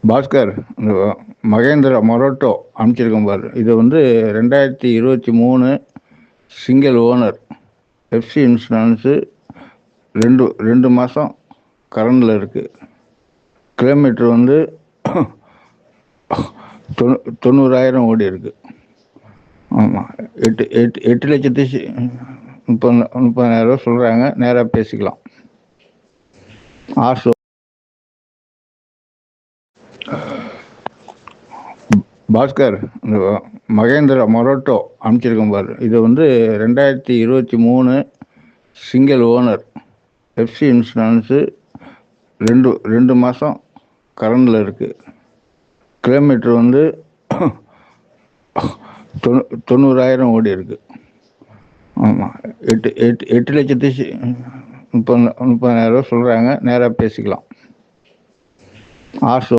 பாஸ்கர், இந்த மகேந்திரா மொரட்டோ அனுப்பிச்சிருக்கேன் பாரு. இது வந்து 2023 சிங்கிள் ஓனர் எஃப்சி இன்சூரன்ஸு. ரெண்டு ரெண்டு மாதம் கரண்டில் இருக்குது. கிலோமீட்டர் வந்து 90,000 ஓடி இருக்கு. ஆமாம், 8,30,30,000 சொல்கிறாங்க. நேராக பேசிக்கலாம். ஆசோ பாஸ்கர், இந்த மகேந்திரா மொரட்டோ அனுப்பிச்சிருக்கேன் பாரு. இது வந்து 2023 சிங்கிள் ஓனர் எஃப்சி இன்சூரன்ஸு. ரெண்டு மாதம் கரண்டில் இருக்குது. கிலோமீட்டர் வந்து 90,000 ஓடி இருக்கு. ஆமாம், 8,30,30,000 சொல்கிறாங்க. நேராக பேசிக்கலாம். ஆசோ